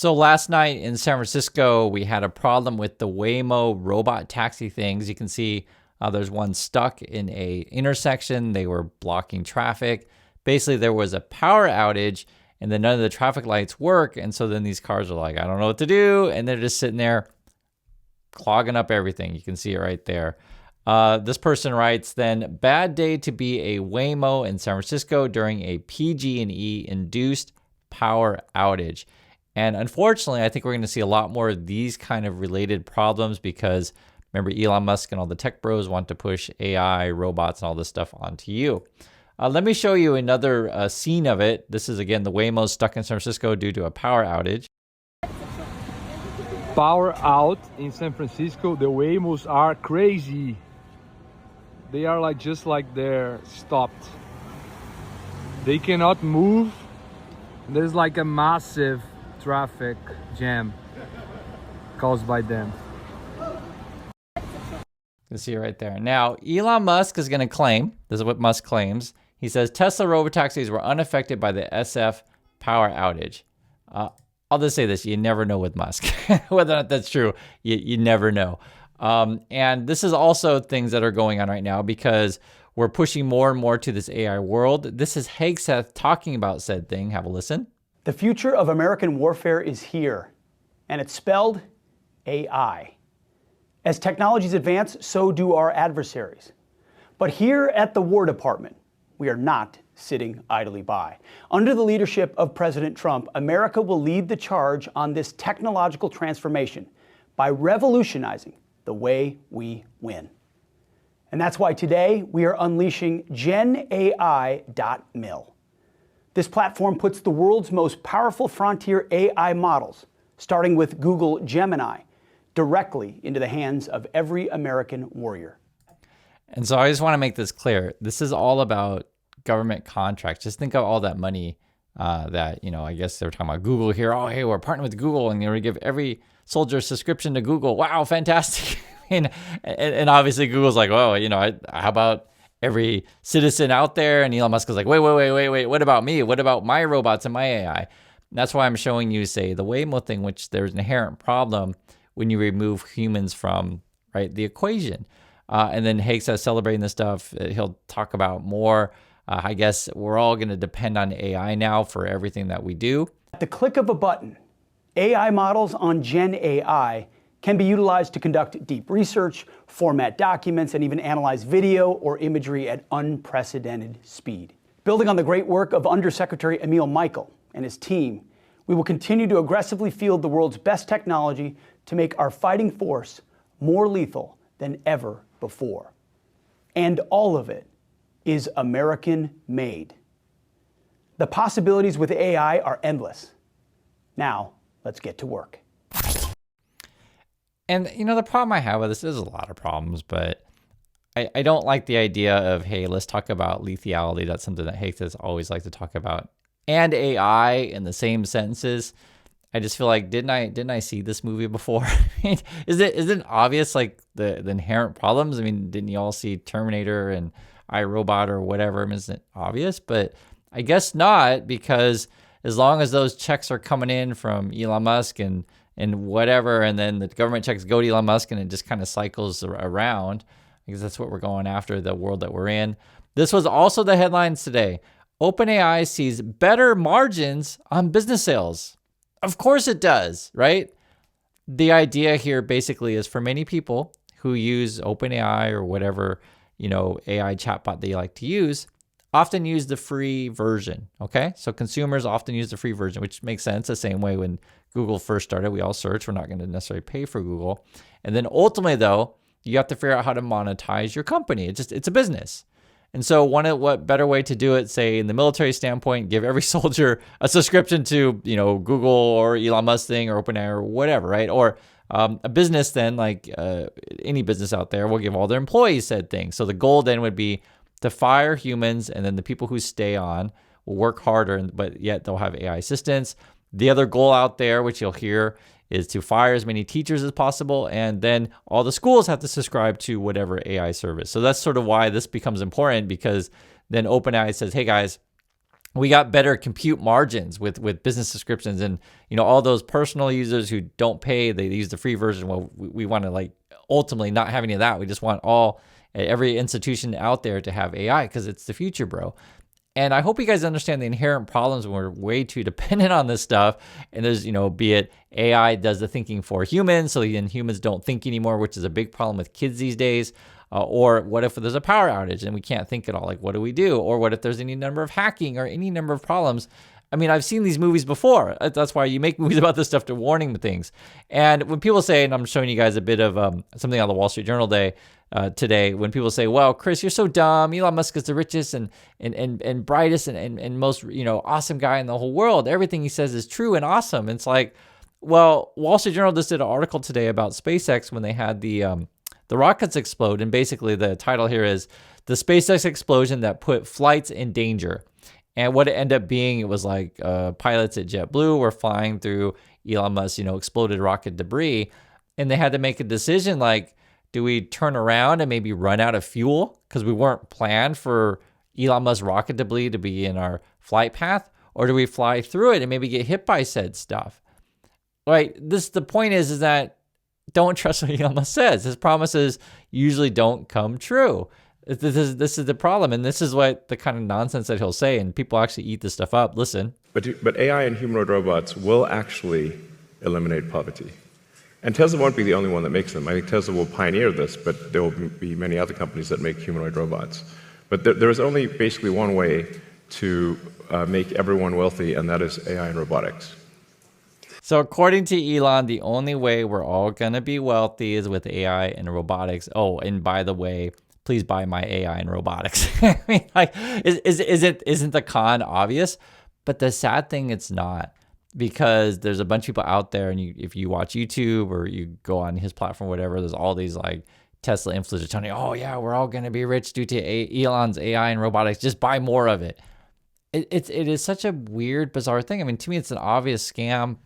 So last night in San Francisco, we had a problem with the Waymo robot taxi things. You can see there's one stuck in a intersection. They were blocking traffic. Basically, there was a power outage and then none of the traffic lights work. And so then these cars are like, I don't know what to do. And they're just sitting there clogging up everything. You can see it right there. This person writes, then, bad day to be a Waymo in San Francisco during a PG&E induced power outage. And unfortunately, I think we're going to see a lot more of these kind of related problems because remember, Elon Musk and all the tech bros want to push AI, robots, and all this stuff onto you. Let me show you another scene of it. This is, again, the Waymo stuck in San Francisco due to a power outage. Power out in San Francisco. The Waymos are crazy. They are just like they're stopped. They cannot move. There's like a massive traffic jam caused by them. You can see it right there. Now, Elon Musk is going to claim, this is what Musk claims, he says Tesla robotaxis were unaffected by the SF power outage. I'll just say this, you never know with Musk. Whether or not that's true, you never know. And this is also things that are going on right now because we're pushing more and more to this AI world. This is Hegseth talking about said thing. Have a listen. The future of American warfare is here, and it's spelled AI. As technologies advance, so do our adversaries. But here at the War Department, we are not sitting idly by. Under the leadership of President Trump, America will lead the charge on this technological transformation by revolutionizing the way we win. And that's why today we are unleashing GenAI.mil. This platform puts the world's most powerful frontier AI models, starting with Google Gemini, directly into the hands of every American warrior. And so I just want to make this clear. This is all about government contracts. Just think of all that money that, I guess they were talking about Google here. Oh, hey, we're partnering with Google and we give every soldier a subscription to Google. Wow, fantastic. and obviously Google's like, well, how about every citizen out there? And Elon Musk is like, wait, what about me? What about my robots and my AI? And that's why I'm showing you, say, the Waymo thing, which there's an inherent problem when you remove humans from, the equation. And then Hegseth celebrating this stuff. He'll talk about more. I guess we're all going to depend on AI now for everything that we do. At the click of a button, AI models on Gen AI can be utilized to conduct deep research, format documents, and even analyze video or imagery at unprecedented speed. Building on the great work of Undersecretary Emil Michael and his team, we will continue to aggressively field the world's best technology to make our fighting force more lethal than ever before. And all of it is American-made. The possibilities with AI are endless. Now, let's get to work. And, the problem I have with this is a lot of problems, but I don't like the idea of, hey, let's talk about lethality. That's something that Hegseth always like to talk about. And AI in the same sentences. I just feel like, didn't I see this movie before? Is it obvious, the inherent problems? Didn't you all see Terminator and iRobot or whatever? Isn't it obvious? But I guess not, because as long as those checks are coming in from Elon Musk and whatever, and then the government checks go to Elon Musk and it just kind of cycles around, because that's what we're going after, the world that we're in. This was also the headlines today. OpenAI sees better margins on business sales. Of course it does, right? The idea here basically is for many people who use OpenAI or whatever, AI chatbot they like to use, often use the free version, okay? So consumers often use the free version, which makes sense. The same way when Google first started, we all search. We're not going to necessarily pay for Google. And then ultimately, though, you have to figure out how to monetize your company. It's a business. And so what better way to do it, say in the military standpoint, give every soldier a subscription to, Google or Elon Musk thing or OpenAI or whatever, right? Or a business then, like any business out there, will give all their employees said thing. So the goal then would be to fire humans, and then the people who stay on will work harder, but yet they'll have AI assistants. The other goal out there, which you'll hear, is to fire as many teachers as possible, and then all the schools have to subscribe to whatever AI service. So that's sort of why this becomes important, because then OpenAI says, hey guys, We got better compute margins with business subscriptions, and all those personal users who don't pay, they use the free version. Well, we want to like ultimately not have any of that. We just want every institution out there to have AI because it's the future, bro. And I hope you guys understand the inherent problems when we're way too dependent on this stuff. And there's, be it AI does the thinking for humans, so then humans don't think anymore, which is a big problem with kids these days. Or what if there's a power outage and we can't think at all? Like, what do we do? Or what if there's any number of hacking or any number of problems? I mean, I've seen these movies before. That's why you make movies about this stuff, to warning things. And when people say, and I'm showing you guys a bit of something on the Wall Street Journal today, when people say, well, Chris, you're so dumb. Elon Musk is the richest and brightest and most, awesome guy in the whole world. Everything he says is true and awesome. And it's like, well, Wall Street Journal just did an article today about SpaceX when they had the rockets explode. And basically the title here is the SpaceX explosion that put flights in danger. And what it ended up being, it was like pilots at JetBlue were flying through Elon Musk's, exploded rocket debris. And they had to make a decision like, do we turn around and maybe run out of fuel because we weren't planned for Elon Musk's rocket debris to be in our flight path? Or do we fly through it and maybe get hit by said stuff? Right? The point is that don't trust what Elon Musk says. His promises usually don't come true. This is the problem, and this is what the kind of nonsense that he'll say, and people actually eat this stuff up. Listen. But AI and humanoid robots will actually eliminate poverty. And Tesla won't be the only one that makes them. I think Tesla will pioneer this, but there will be many other companies that make humanoid robots. But there is only basically one way to make everyone wealthy, and that is AI and robotics. So according to Elon, the only way we're all going to be wealthy is with AI and robotics. Oh, and by the way, please buy my AI and robotics. I mean, like, isn't the con obvious? But the sad thing, it's not, because there's a bunch of people out there, and if you watch YouTube or you go on his platform, whatever, there's all these like Tesla influencers telling you, oh yeah, we're all going to be rich due to Elon's AI and robotics. Just buy more of it. It is such a weird, bizarre thing. I mean, to me, it's an obvious scam.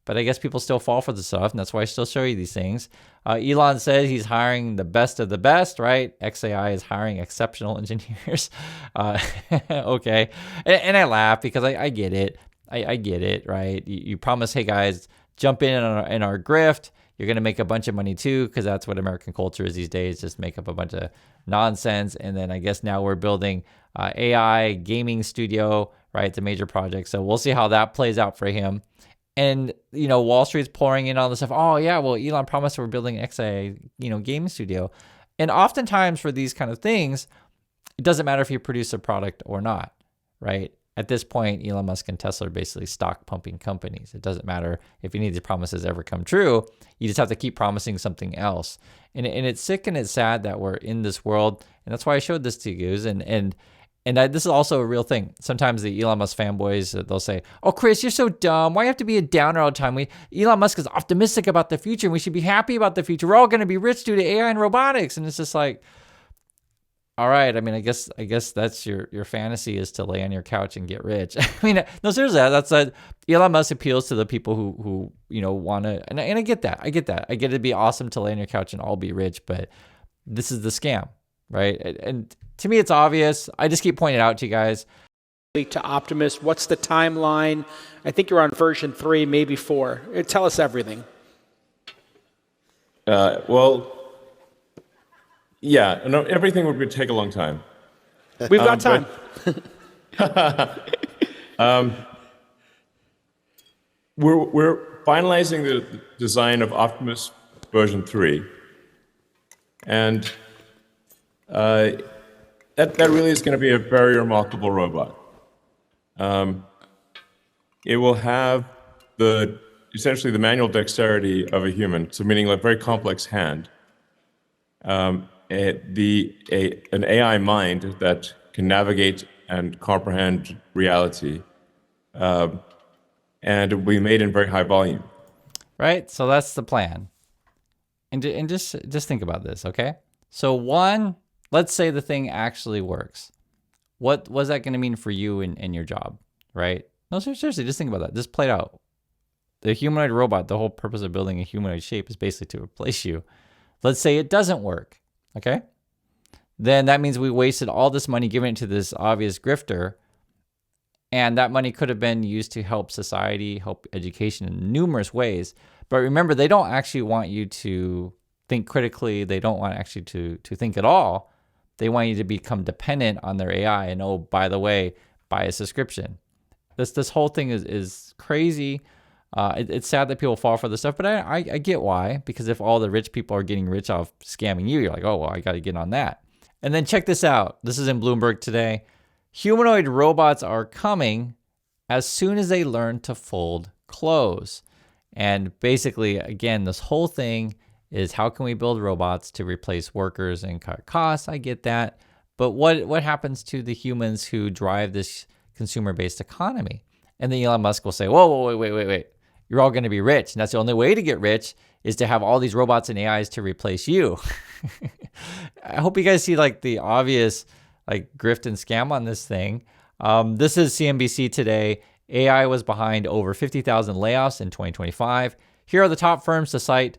But I guess people still fall for the stuff, and that's why I still show you these things. Elon says he's hiring the best of the best, right? XAI is hiring exceptional engineers. Okay. And I laugh because I get it. I get it, right? You promise, hey, guys, jump in our grift. You're going to make a bunch of money, too, because that's what American culture is these days, just make up a bunch of nonsense. And then I guess now we're building AI gaming studio, right? It's a major project. So we'll see how that plays out for him. And, Wall Street's pouring in all this stuff. Oh, yeah, well, Elon promised we're building an XAI, gaming studio. And oftentimes for these kind of things, it doesn't matter if you produce a product or not, right? At this point, Elon Musk and Tesla are basically stock pumping companies. It doesn't matter if any of these promises ever come true. You just have to keep promising something else. And it's sick and it's sad that we're in this world. And that's why I showed this to you guys. And this is also a real thing. Sometimes the Elon Musk fanboys, they'll say, oh, Chris, you're so dumb. Why do you have to be a downer all the time? Elon Musk is optimistic about the future, and we should be happy about the future. We're all going to be rich due to AI and robotics. And it's just like, all right. I mean, I guess that's your fantasy, is to lay on your couch and get rich. I mean, no, seriously, Elon Musk appeals to the people who want to, and I get that. I get it'd be awesome to lay on your couch and all be rich, but this is the scam, right? And to me, it's obvious. I just keep pointing it out to you guys. To Optimus, what's the timeline? I think you're on version 3, maybe 4. Tell us everything. Well, yeah, no, everything would take a long time. We've got time. We're finalizing the design of Optimus version 3, and that really is going to be a very remarkable robot. It will have essentially the manual dexterity of a human, so meaning a very complex hand. An AI mind that can navigate and comprehend reality, and it will be made in very high volume. Right. So that's the plan. And just think about this, okay? So one, let's say the thing actually works. What was that going to mean for you in your job, right? No, seriously, just think about that. This played out. The humanoid robot, the whole purpose of building a humanoid shape is basically to replace you. Let's say it doesn't work, okay? Then that means we wasted all this money giving it to this obvious grifter, And that money could have been used to help society, help education in numerous ways. But remember, they don't actually want you to think critically. They don't want actually to think at all. They want you to become dependent on their AI. And oh, by the way, buy a subscription. This whole thing is crazy. It's sad that people fall for this stuff, but I get why. Because if all the rich people are getting rich off scamming you, you're like, oh, well, I got to get on that. And then check this out. This is in Bloomberg today. Humanoid robots are coming as soon as they learn to fold clothes. And basically, again, this whole thing is how can we build robots to replace workers and cut costs? I get that. But what happens to the humans who drive this consumer-based economy? And then Elon Musk will say, whoa, wait. You're all going to be rich. And that's the only way to get rich is to have all these robots and AIs to replace you. I hope you guys see like the obvious like grift and scam on this thing. This is CNBC today. AI was behind over 50,000 layoffs in 2025. Here are the top firms to cite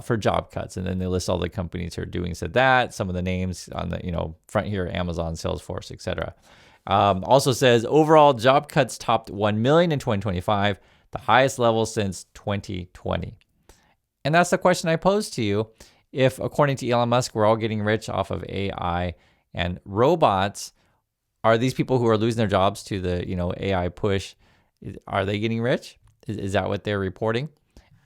for job cuts. And then they list all the companies who are doing said that. Some of the names on the front here, Amazon, Salesforce, etc. Also says overall job cuts topped 1 million in 2025, the highest level since 2020. And that's the question I posed to you. If, according to Elon Musk, we're all getting rich off of AI and robots, are these people who are losing their jobs to the AI push, are they getting rich? Is that what they're reporting?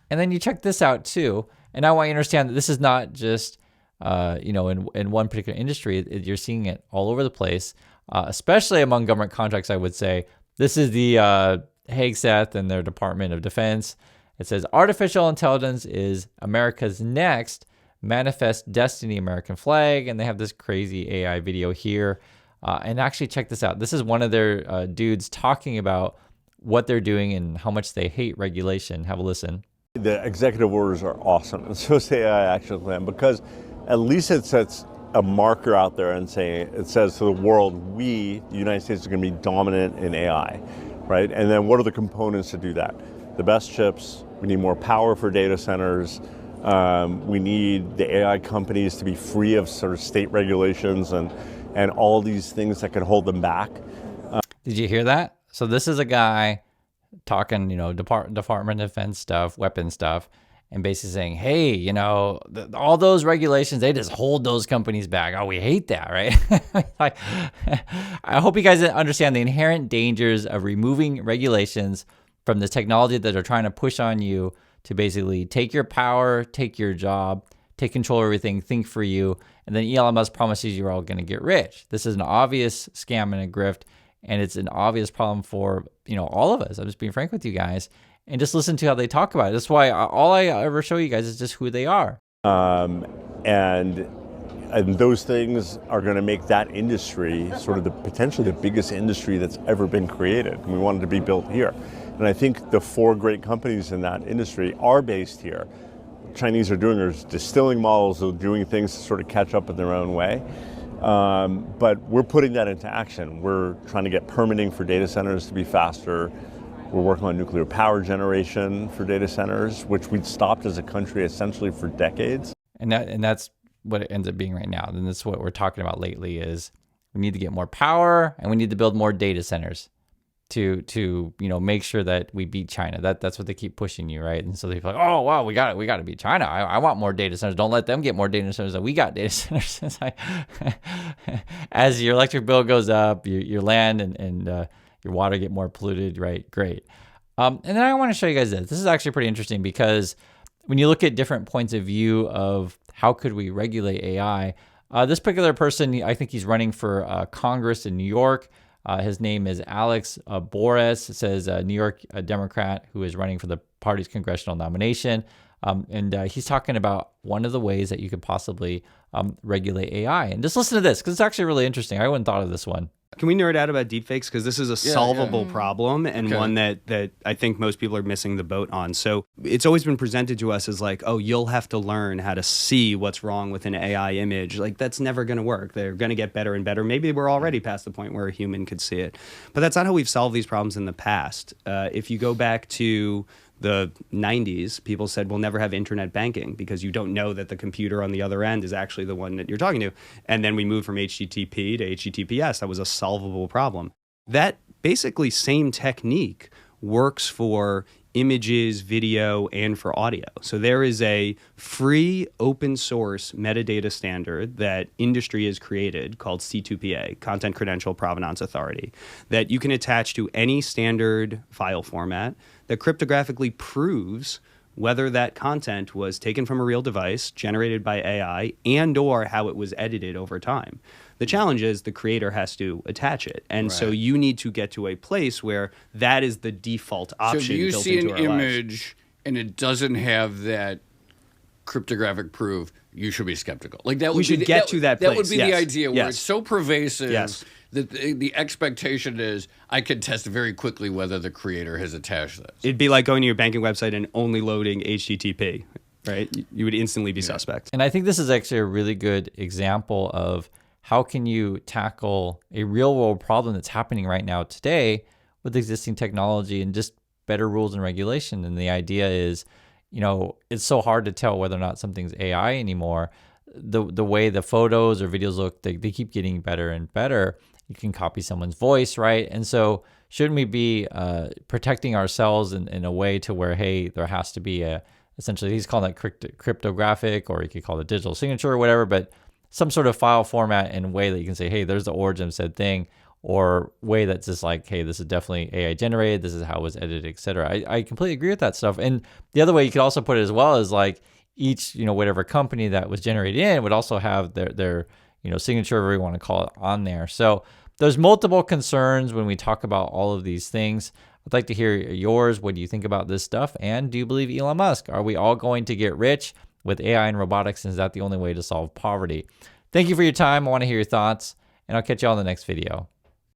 And then you check this out too. And I want you to understand that this is not just in one particular industry. You're seeing it all over the place, especially among government contracts, I would say. This is the Hegseth and their Department of Defense. It says artificial intelligence is America's next manifest destiny American flag. And they have this crazy AI video here. And actually check this out. This is one of their dudes talking about what they're doing and how much they hate regulation. Have a listen. The executive orders are awesome, and so is the AI action plan, because at least it sets a marker out there and it says to the world, we, the United States, are going to be dominant in AI, right? And then what are the components to do that? The best chips, we need more power for data centers, we need the AI companies to be free of sort of state regulations and all these things that could hold them back. Did you hear that? So this is a guy talking, Department of Defense stuff, weapon stuff, and basically saying, hey, all those regulations, they just hold those companies back. Oh, we hate that, right? I hope you guys understand the inherent dangers of removing regulations from the technology that are trying to push on you to basically take your power, take your job, take control of everything, think for you, and then Elon Musk promises you're all going to get rich. This is an obvious scam and a grift, and it's an obvious problem for all of us. I'm just being frank with you guys, and just listen to how they talk about it. That's why all I ever show you guys is just who they are. And those things are going to make that industry sort of potentially the biggest industry that's ever been created. And we want it to be built here. And I think the 4 great companies in that industry are based here. What Chinese are doing is distilling models, of doing things to sort of catch up in their own way. But we're putting that into action. We're trying to get permitting for data centers to be faster. We're working on nuclear power generation for data centers, which we'd stopped as a country essentially for decades. And that's what it ends up being right now. And that's what we're talking about lately is we need to get more power and we need to build more data centers to make sure that we beat China. That's what they keep pushing you, right? And so they're like, oh wow, we got to beat China. I want more data centers. Don't let them get more data centers than we got data centers. It's like, as your electric bill goes up, your land and your water get more polluted, right? Great. And then I want to show you guys this. This is actually pretty interesting because when you look at different points of view of how could we regulate AI, this particular person, I think he's running for Congress in New York. His name is Alex Boris. It says New York Democrat who is running for the party's congressional nomination. And he's talking about one of the ways that you could possibly regulate AI. And just listen to this because it's actually really interesting. I wouldn't thought of this one. Can we nerd out about deepfakes? Because this is a solvable problem and one that I think most people are missing the boat on. So it's always been presented to us as like, oh, you'll have to learn how to see what's wrong with an AI image. Like, that's never going to work. They're going to get better and better. Maybe we're already past the point where a human could see it. But that's not how we've solved these problems in the past. If you go back to the 90s, people said we'll never have internet banking because you don't know that the computer on the other end is actually the one that you're talking to. And then we moved from HTTP to HTTPS. That was a solvable problem. That basically same technique works for images, video, and for audio. So there is a free open source metadata standard that industry has created called C2PA, Content Credential Provenance Authority, that you can attach to any standard file format that cryptographically proves whether that content was taken from a real device, generated by AI, and or how it was edited over time. The challenge is the creator has to attach it. And so you need to get to a place where that is the default option. So do you built see into an our image lives. and it doesn't have that cryptographic proof, you should be skeptical. Like that We should get to that That would place, be the yes. idea where Yes. it's so pervasive Yes. that the expectation is I can test very quickly whether the creator has attached this. It'd be like going to your banking website and only loading HTTP, right? You would instantly be suspect. And I think this is actually a really good example of how can you tackle a real world problem that's happening right now today with existing technology and just better rules and regulation. And the idea is, it's so hard to tell whether or not something's AI anymore. The way the photos or videos look, they keep getting better and better. You can copy someone's voice, right? And so shouldn't we be protecting ourselves in a way to where, hey, there has to be essentially, he's calling it cryptographic, or you could call it digital signature or whatever, but some sort of file format and way that you can say, hey, there's the origin of said thing, or way that's just like, hey, this is definitely AI generated, this is how it was edited, etc. I completely agree with that stuff. And the other way you could also put it as well is like each, whatever company that was generated in would also have their signature, whatever you want to call it, on there. So there's multiple concerns when we talk about all of these things. I'd like to hear yours. What do you think about this stuff? And do you believe Elon Musk? Are we all going to get rich with AI and robotics? And is that the only way to solve poverty? Thank you for your time. I want to hear your thoughts, and I'll catch you on the next video.